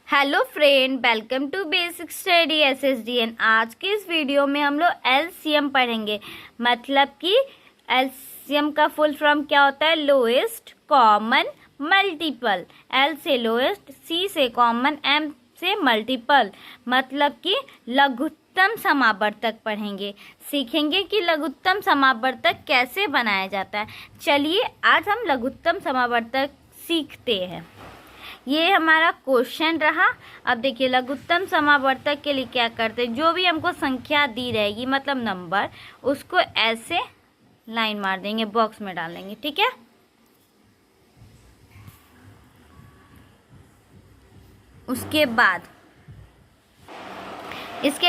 Hello friend, welcome to basic study SSDN. आज के इस वीडियो में हम लोग एलसीएम पढ़ेंगे। मतलब कि एलसीएम का फुल फॉर्म क्या होता है? Lowest common multiple. एल से लोएस्ट, सी से कॉमन, एम से मल्टीपल। मतलब कि लघुत्तम समावर्तक पढ़ेंगे, सीखेंगे कि लघुत्तम समावर्तक कैसे बनाया जाता है। चलिए आज हम लघुत्तम समावर्तक सीखते हैं। ये हमारा क्वेश्चन रहा। अब देखिए, लघुत्तम समावर्तक के लिए क्या करते हैं, जो भी हमको संख्या दी रहेगी मतलब नंबर, उसको ऐसे लाइन मार देंगे, बॉक्स में डाल देंगे। ठीक है। इसके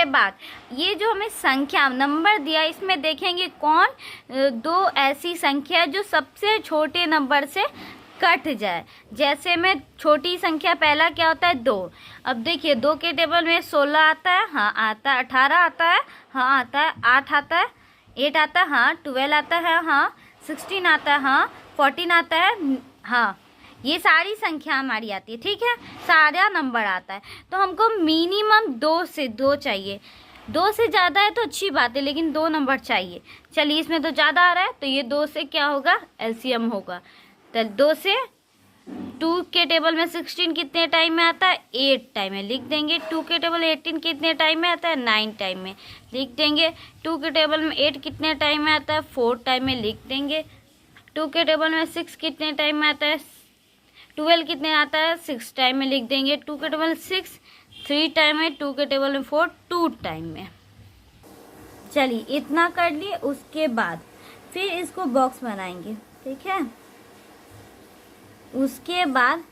बाद ये जो हमें संख्या नंबर दिया, इसमें देखेंगे कौन दो ऐसी संख्या जो सबसे छोटे नंबर से कट जाए। जैसे में छोटी संख्या पहला क्या होता है? 2। अब देखिए 2 के टेबल में 16 आता है, हाँ आता है। 18 आता है, हाँ आता है। 8 आता है, 8 आता है, हाँ। 12 आता है, हाँ। 16 आता है, हाँ। 14 आता है, हाँ। ये सारी संख्या हमारी आती है। ठीक है, सारा नंबर आता है। तो हमको मिनिमम 2 से 2 चाहिए। 2 से ज़्यादा है तो अच्छी बात है, लेकिन 2 नंबर चाहिए। चलिए, इसमें तो ज़्यादा आ रहा है तो ये 2 से क्या होगा? एलसीएम होगा। तो 2 से 2 के टेबल में 16 कितने टाइम में आता है? 8 टाइम में लिख देंगे। 2 के टेबल 18 कितने टाइम में आता है? 9 टाइम में लिख देंगे। 2 के टेबल में 8 कितने टाइम में आता है? 4 टाइम में लिख देंगे। 2 के टेबल में 6 कितने टाइम में आता है? 12 कितने आता है? 6 टाइम में लिख देंगे। 2 के टेबल में 6 3 टाइम में, 2 के टेबल में 4 2 टाइम में। चलिए इतना कर लिए। उसके बाद फिर इसको बॉक्स बनाएंगे। ठीक है। उसके बाद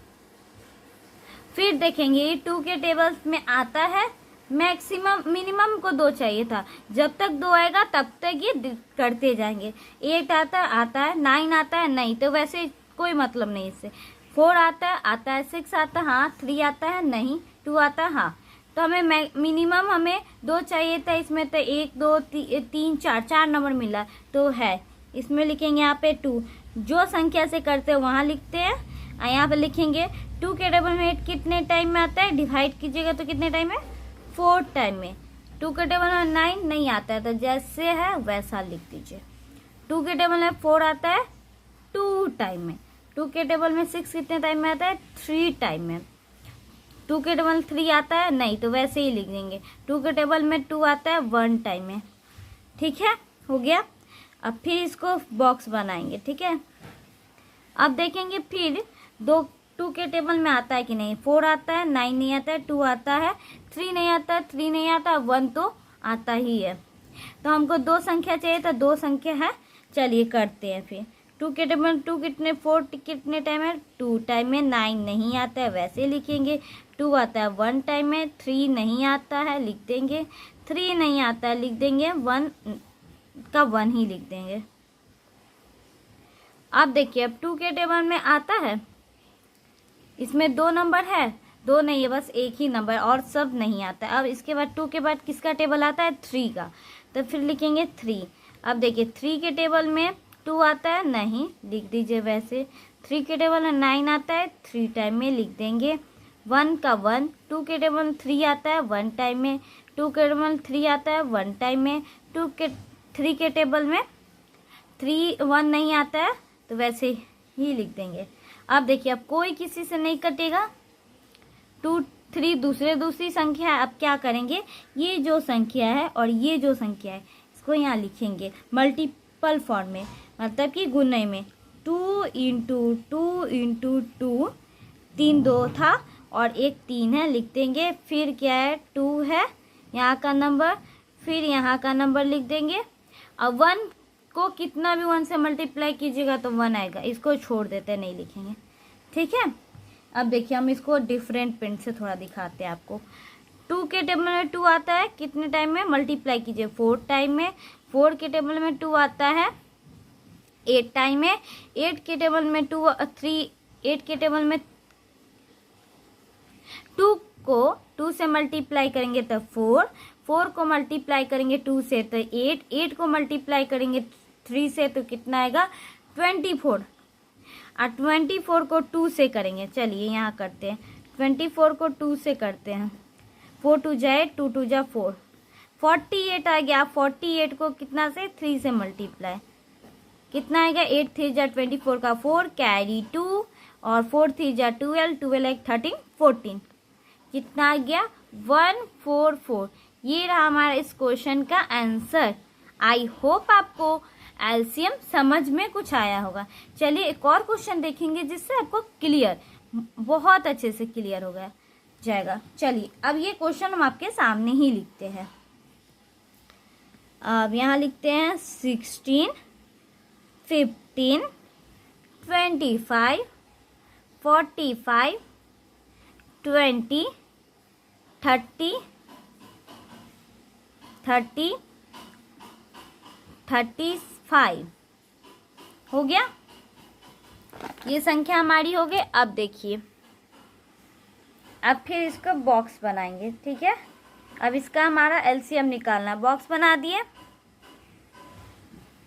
फिर देखेंगे ये 2 के टेबल्स में आता है। मैक्सिमम मिनिमम को 2 चाहिए था। जब तक 2 आएगा तब तक ये करते जाएंगे। 8 आता है, 9 आता है, नहीं तो वैसे कोई मतलब नहीं इससे। 4 आता है, 6 आता है, हाँ। 3 आता है, नहीं। 2 आता है, हाँ। तो हमें मिनिमम 2 चाहिए था। इसमें तो 1 2 3 4 नंबर मिला तो है। इसमें लिखेंगे यहाँ पे 2। जो संख्या से करते हैं वहाँ लिखते हैं। यहाँ पे लिखेंगे 2 के टेबल में 8 कितने टाइम में आता है? डिवाइड कीजिएगा तो कितने टाइम में? 4 टाइम में। 2 के टेबल में 9 नहीं आता है तो जैसे है वैसा लिख दीजिए। 2 के टेबल में 4 आता है 2 टाइम में। 2 के टेबल में 6 कितने टाइम में आता है? 3 टाइम में। 2 के टेबल में 3 आता है, नहीं तो वैसे ही लिख देंगे। 2 के टेबल में 2 आता है 1 टाइम में। ठीक है, हो गया। अब फिर इसको बॉक्स बनाएंगे। ठीक है। अब देखेंगे फिर 2 के टेबल में आता है कि नहीं। 4 आता है, 9 नहीं आता है, 2 आता है, 3 नहीं आता है, 3 नहीं आता, 1 तो आता ही है। तो हमको 2 संख्या चाहिए तो 2 संख्या है। चलिए करते हैं फिर। 2 के टेबल में 2 कितने 4 कितने टाइम है? 2 टाइम में। 9 नहीं आता है, वैसे लिखेंगे। 2 आता है 1 टाइम में। 3 नहीं आता है, लिख देंगे। 3 नहीं आता है, लिख देंगे। 1 का 1 ही लिख देंगे। अब देखिए, अब 2 के टेबल में आता है। इसमें 2 नंबर है, 2 नहीं है, बस एक ही नंबर, और सब नहीं आता है। अब इसके बाद 2 के बाद किसका टेबल आता है? 3 का। तो फिर लिखेंगे 3। अब देखिए 3 के टेबल में 2 आता है, नहीं, लिख दीजिए वैसे। 3 के टेबल में 9 आता है, 3 टाइम में लिख देंगे। 1 का 1। 2 के टेबल में 3 आता है 1 टाइम में। 2 के टेबल में 3 आता है 1 टाइम में। 3 के टेबल में 1 नहीं आता है तो वैसे ही लिख देंगे। अब देखिए, अब कोई किसी से नहीं कटेगा। 2 3 दूसरी संख्या है। अब क्या करेंगे, ये जो संख्या है और ये जो संख्या है इसको यहाँ लिखेंगे मल्टीपल फॉर्म में, मतलब कि गुणे में। 2 × 2 × 2, 3 2 था और 1 3 है, लिख देंगे। फिर क्या है? 2 है यहाँ का नंबर, फिर यहाँ का नंबर लिख देंगे। अब 1 को कितना भी 1 से मल्टीप्लाई कीजिएगा तो 1 आएगा। इसको छोड़ देते हैं, नहीं लिखेंगे। ठीक है। अब देखिए, हम इसको डिफरेंट पेन से थोड़ा दिखाते हैं आपको। 2 के टेबल में 2 आता है कितने टाइम में? मल्टीप्लाई कीजिए 4 टाइम में। 4 के टेबल में 2 आता है 8 टाइम में। 8 के टेबल में 8 के टेबल में 2 को 2 से मल्टीप्लाई करेंगे तो 4। 4 को मल्टीप्लाई करेंगे 2 से तो 8। 8 को मल्टीप्लाई करेंगे 3 से तो कितना आएगा? 24। और 24 को 2 से करेंगे। चलिए यहाँ करते हैं। 24 को 2 से करते हैं, 4 2 जा 8, 2 2 जा 4, 48 आ गया। 48 को कितना से 3 से मल्टीप्लाई, कितना आएगा 8 3 जा 24 का 4 कैरी 2 और 4 3 जा 12, 12 एक 13 14, कितना आ गया 144। ये रहा हमारा इस क्वेश्चन का आंसर। आई होप आपको एलसीएम समझ में कुछ आया होगा। चलिए एक और क्वेश्चन देखेंगे जिससे आपको क्लियर, बहुत अच्छे से क्लियर हो गया जाएगा। चलिए अब ये क्वेश्चन हम आपके सामने ही लिखते हैं। अब यहाँ लिखते हैं 16 15 25 45 20 30 30 35 हो गया। ये संख्या हमारी हो गई। अब देखिए, अब फिर इसका बॉक्स बनाएंगे, ठीक है। अब इसका हमारा एलसीएम निकालना, बॉक्स बना दिए,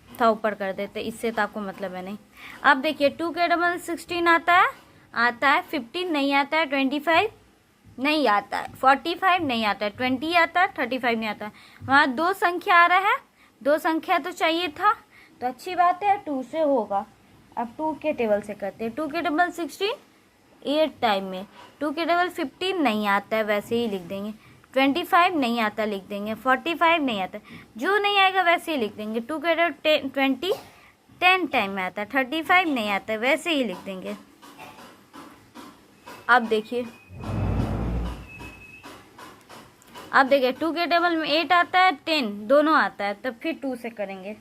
था ऊपर कर देते, इससे तो आपको मतलब है नहीं। अब देखिए 2 के डबल 16 आता है, 15 नहीं आता है, 25 नहीं आता है, 45 नहीं आता है, 20 आता है, 35 नहीं आता है। वहाँ 2 संख्या आ रहा है, 2 संख्या तो चाहिए था, तो अच्छी बात है 2 से होगा। अब 2 के टेबल से करते हैं। 2 के डबल 16 8 टाइम में, 2 के डबल 15 नहीं आता है, वैसे ही लिख देंगे। 25 नहीं आता, लिख देंगे। 45 नहीं आता, जो नहीं आएगा वैसे ही लिख देंगे। 2 के डबल 20 10 टाइम में आता है। 35 नहीं आता, वैसे ही लिख देंगे। अब देखिए, अब देखिए 2 के टेबल में 8 आता है, 10 दोनों आता है, तब फिर 2 से करेंगे।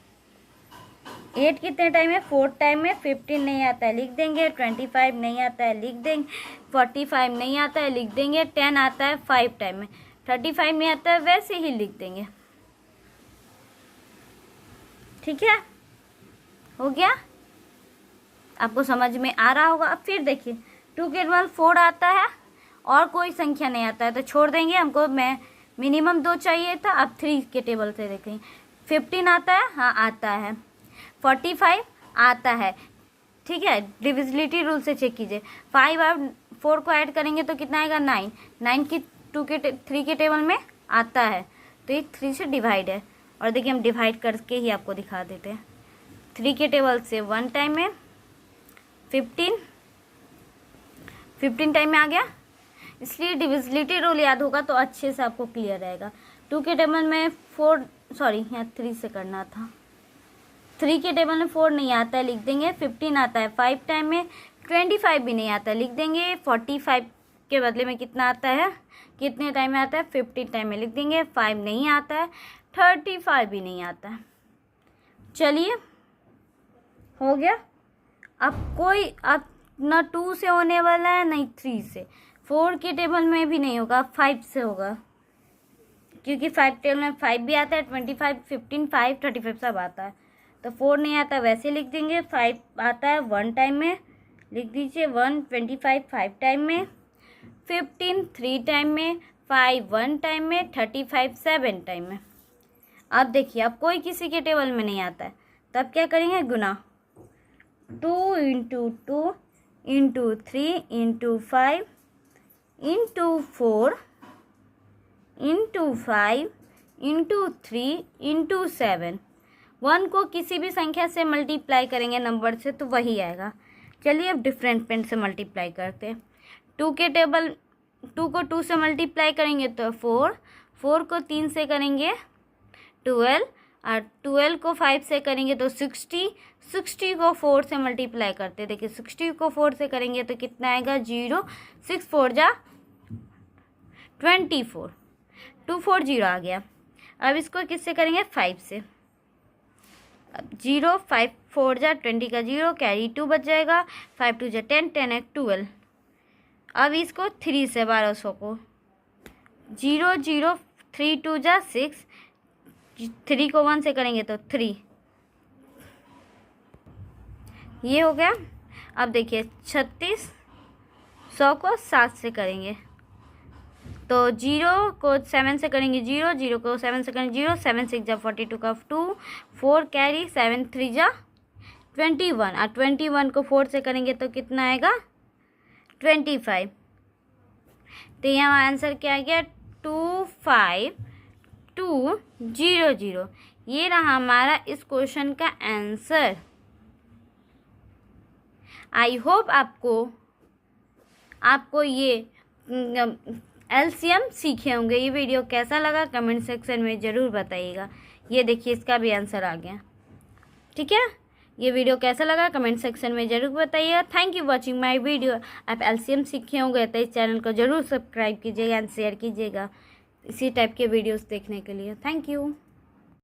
8 कितने टाइम है, 4 टाइम में। 15 नहीं आता है, लिख देंगे। 25 नहीं आता है, लिख देंगे। 45 नहीं आता है, लिख देंगे। 10 आता है 5 टाइम में। 35 नहीं आता है, वैसे ही लिख देंगे। ठीक है, हो गया, आपको समझ में आ रहा होगा। अब फिर देखिए 2 के टेबल 4 आता है और कोई संख्या नहीं आता है, तो छोड़ देंगे। हमको मिनिमम 2 चाहिए था। अब 3 के टेबल से देखेंगे। 15 आता है, हाँ आता है। 45 आता है, ठीक है। डिविजिबिलिटी रूल से चेक कीजिए। 5 और 4 को ऐड करेंगे तो कितना आएगा 9। 9 की 3 के टेबल में आता है, तो ये 3 से डिवाइड है। और देखिए हम डिवाइड करके ही आपको दिखा देते हैं। 3 के टेबल से 1 टाइम में, 15 टाइम में आ गया। इसलिए डिविजिबिलिटी रूल याद होगा तो अच्छे से आपको क्लियर रहेगा। 2 के टेबल में 4, सॉरी यहाँ 3 से करना था। 3 के टेबल में 4 नहीं आता है, लिख देंगे। 15 आता है 5 टाइम में। 25 भी नहीं आता है, लिख देंगे। 45 के बदले में कितना आता है, कितने टाइम में आता है, 15 टाइम में, लिख देंगे। 5 नहीं आता है, 35 भी नहीं आता है। चलिए हो गया। अब ना 2 से होने वाला है, नहीं 3 से। 4 के टेबल में भी नहीं होगा, 5 से होगा, क्योंकि 5 टेबल में 5 भी आता है। 25 15 5 35 सब आता है, तो 4 नहीं आता, वैसे लिख देंगे। 5 आता है 1 टाइम में, लिख दीजिए 1। 25 5 टाइम में। 15 3 टाइम में। 5 1 टाइम में। 35 7 टाइम में। अब देखिए, अब कोई किसी के टेबल में नहीं आता है, तब क्या करेंगे, गुना। 2 into 2 into 3 into 5 into 4 into 5 into 3 into 7। 1 को किसी भी संख्या से मल्टीप्लाई करेंगे नंबर से तो वही आएगा। चलिए अब डिफरेंट पेन से मल्टीप्लाई करते हैं। 2 के टेबल 2 को 2 से मल्टीप्लाई करेंगे तो 4, 4 को 3 से करेंगे 12, और 12 को 5 से करेंगे तो 60, 60 को 4 से मल्टीप्लाई करते हैं। देखिए 60 को 4 से करेंगे तो कितना आएगा, 0। 6 4 जा 24, 240 आ गया। अब इसको किससे करेंगे, 5 से। अब 0 5 4 जा 20 का 0, कैरी 2 बच जाएगा। 5 2 जा 10, 10 1 12। अब इसको 3 से 1200 को 0 0 3 2 जा 6, 3 को 1 से करेंगे तो 3। ये हो गया। अब देखिए 36, 100 को 7 से करेंगे तो 0 को 7 से करेंगे 0, 0 को 7 से करेंगे 0, 7 6 जा 42 का 2, 4 कैरी, 7 3 जा 21, और 21 को 4 से करेंगे तो कितना आएगा, 25। तो यहाँ आंसर क्या आ गया 25200। ये रहा हमारा इस क्वेश्चन का आंसर। आई होप आपको ये एलसीएम सीखे होंगे। ये वीडियो कैसा लगा कमेंट सेक्शन में ज़रूर बताइएगा। ये देखिए इसका भी आंसर आ गया। ठीक है, ये वीडियो कैसा लगा कमेंट सेक्शन में ज़रूर बताइएगा। Thank you watching my video. आप एलसीएम सीखे होंगे तो इस चैनल को ज़रूर सब्सक्राइब कीजिएगा एंड शेयर कीजिएगा इसी टाइप के वीडियोस देखने के लिए। Thank you.